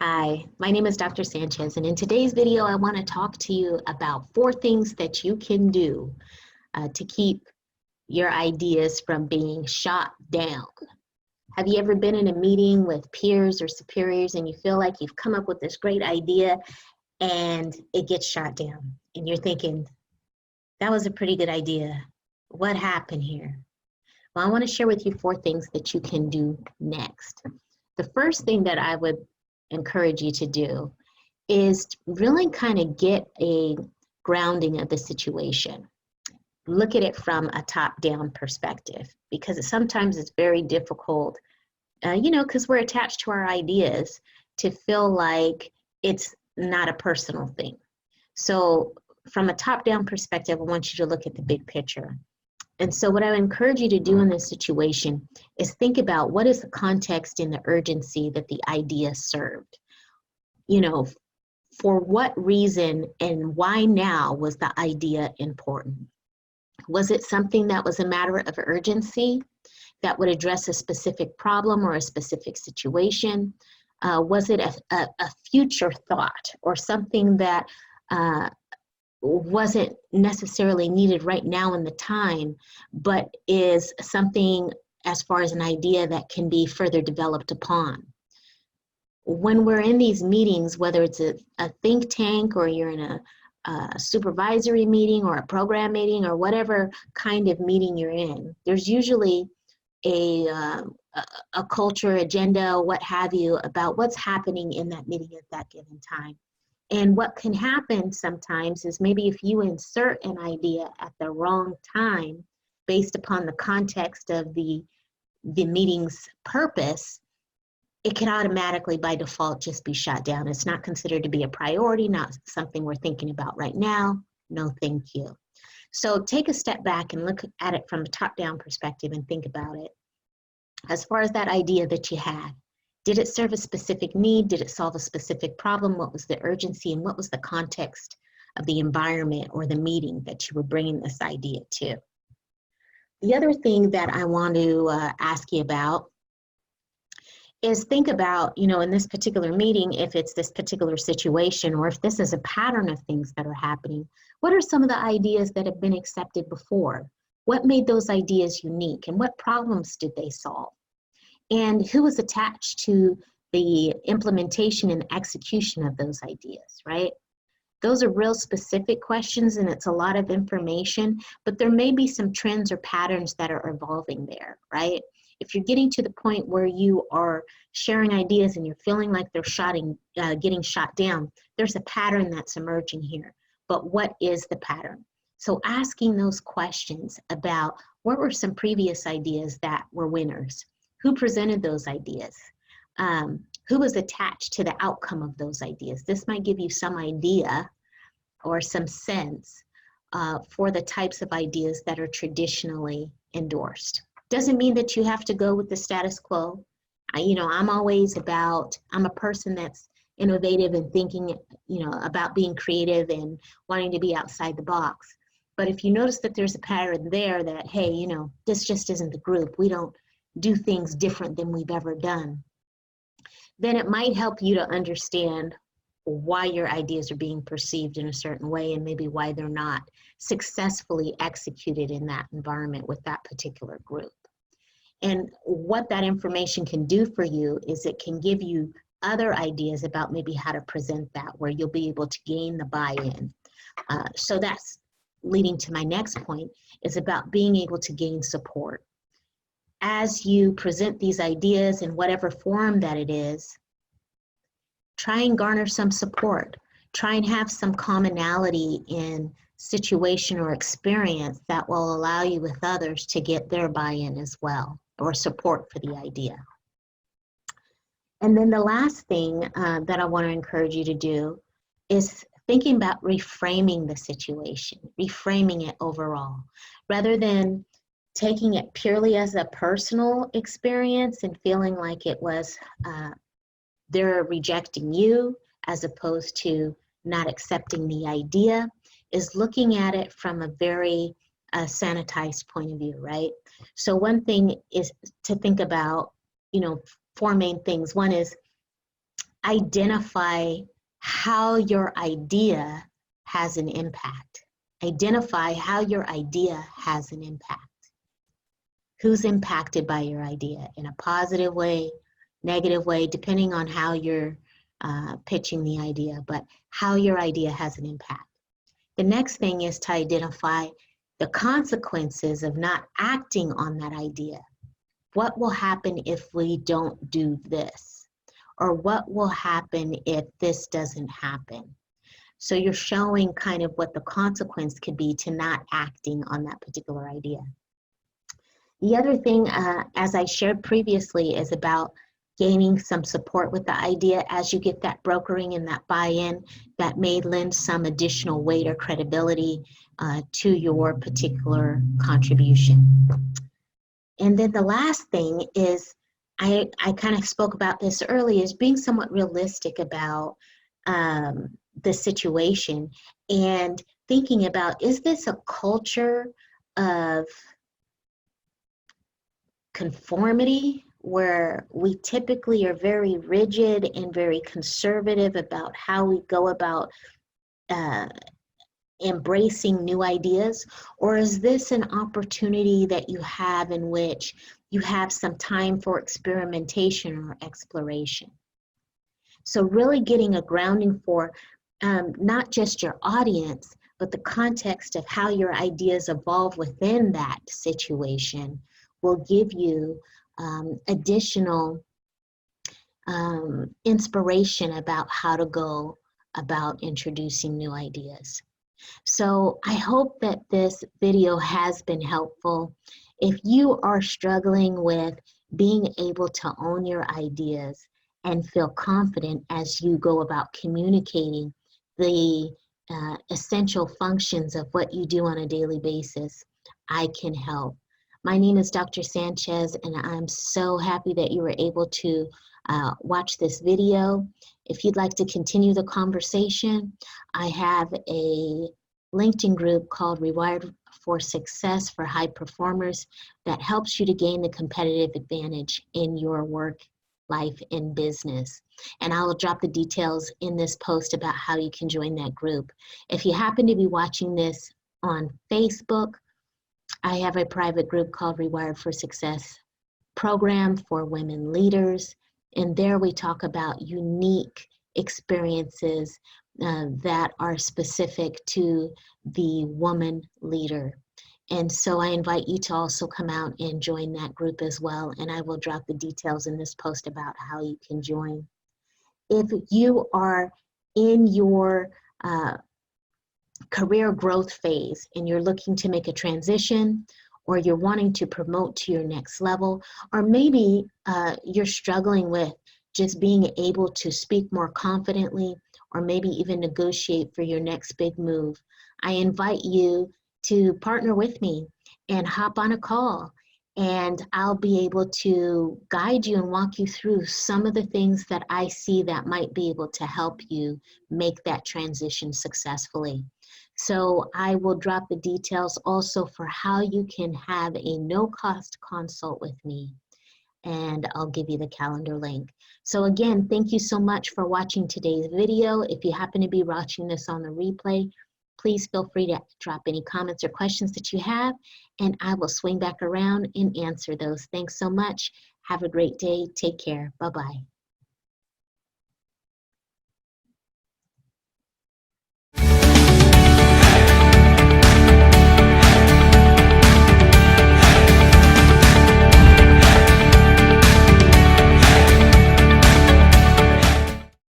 Hi, my name is Dr. Sanchez, and in today's video, I want to talk to you about 4 things that you can do to keep your ideas from being shot down. Have you ever been in a meeting with peers or superiors and you feel like you've come up with this great idea and it gets shot down? And you're thinking, that was a pretty good idea. What happened here? Well, I want to share with you 4 things that you can do next. The first thing that I would encourage you to do is really kind of get a grounding of the situation. Look at it from a top-down perspective, because sometimes it's very difficult, because we're attached to our ideas, to feel like it's not a personal thing. So from a top-down perspective, I want you to look at the big picture. And so what I would encourage you to do in this situation is think about what is the context and the urgency that the idea served. For what reason and why now was the idea important? Was it something that was a matter of urgency that would address a specific problem or a specific situation? Was it a future thought or something that wasn't necessarily needed right now in the time, but is something as far as an idea that can be further developed upon? When we're in these meetings, whether it's a think tank or you're in a supervisory meeting or a program meeting or whatever kind of meeting you're in, there's usually a culture, agenda, what have you, about what's happening in that meeting at that given time. And what can happen sometimes is maybe if you insert an idea at the wrong time based upon the context of the meeting's purpose, it can automatically by default just be shot down. It's not considered to be a priority, not something we're thinking about right now. No, thank you. So take a step back and look at it from a top-down perspective and think about it. As far as that idea that you had, did it serve a specific need? Did it solve a specific problem? What was the urgency and what was the context of the environment or the meeting that you were bringing this idea to? The other thing that I want to ask you about is think about, in this particular meeting, if it's this particular situation or if this is a pattern of things that are happening, what are some of the ideas that have been accepted before? What made those ideas unique and what problems did they solve? And who was attached to the implementation and execution of those ideas, right? Those are real specific questions and it's a lot of information, but there may be some trends or patterns that are evolving there, right? If you're getting to the point where you are sharing ideas and you're feeling like they're getting shot down, there's a pattern that's emerging here. But what is the pattern? So asking those questions about what were some previous ideas that were winners? Who presented those ideas? Who was attached to the outcome of those ideas? This might give you some idea or some sense for the types of ideas that are traditionally endorsed. Doesn't mean that you have to go with the status quo. I'm a person that's innovative and thinking, about being creative and wanting to be outside the box. But if you notice that there's a pattern there that, hey, this just isn't the group, we don't do things different than we've ever done, then it might help you to understand why your ideas are being perceived in a certain way and maybe why they're not successfully executed in that environment with that particular group. And what that information can do for you is it can give you other ideas about maybe how to present that, where you'll be able to gain the buy-in. So that's leading to my next point, is about being able to gain support. As you present these ideas in whatever form that it is, try and garner some support. Try and have some commonality in situation or experience that will allow you with others to get their buy-in as well, or support for the idea. And then the last thing that I want to encourage you to do is thinking about reframing the situation, reframing it overall, rather than taking it purely as a personal experience and feeling like it was they're rejecting you as opposed to not accepting the idea, is looking at it from a very sanitized point of view, right? So one thing is to think about, 4 main things. One is identify how your idea has an impact. Identify how your idea has an impact. Who's impacted by your idea in a positive way, negative way, depending on how you're pitching the idea, but how your idea has an impact. The next thing is to identify the consequences of not acting on that idea. What will happen if we don't do this? Or what will happen if this doesn't happen? So you're showing kind of what the consequence could be to not acting on that particular idea. The other thing, as I shared previously, is about gaining some support with the idea. As you get that brokering and that buy-in, that may lend some additional weight or credibility to your particular contribution. And then the last thing is, I kind of spoke about this earlier, is being somewhat realistic about the situation and thinking about, is this a culture of conformity where we typically are very rigid and very conservative about how we go about embracing new ideas? Or is this an opportunity that you have in which you have some time for experimentation or exploration? So really getting a grounding for not just your audience, but the context of how your ideas evolve within that situation will give you additional inspiration about how to go about introducing new ideas. So I hope that this video has been helpful. If you are struggling with being able to own your ideas and feel confident as you go about communicating the essential functions of what you do on a daily basis, I can help. My name is Dr. Sanchez, and I'm so happy that you were able to watch this video. If you'd like to continue the conversation, I have a LinkedIn group called Rewired for Success for High Performers that helps you to gain the competitive advantage in your work, life, and business. And I will drop the details in this post about how you can join that group. If you happen to be watching this on Facebook, I have a private group called Rewired for Success program for women leaders. And there we talk about unique experiences that are specific to the woman leader. And so I invite you to also come out and join that group as well. And I will drop the details in this post about how you can join. If you are in your career growth phase and you're looking to make a transition, or you're wanting to promote to your next level, or maybe you're struggling with just being able to speak more confidently, or maybe even negotiate for your next big move, I invite you to partner with me and hop on a call, and I'll be able to guide you and walk you through some of the things that I see that might be able to help you make that transition successfully. So I will drop the details also for how you can have a no-cost consult with me, and I'll give you the calendar link. So again, thank you so much for watching today's video. If you happen to be watching this on the replay, please feel free to drop any comments or questions that you have, and I will swing back around and answer those. Thanks so much. Have a great day. Take care. Bye-bye.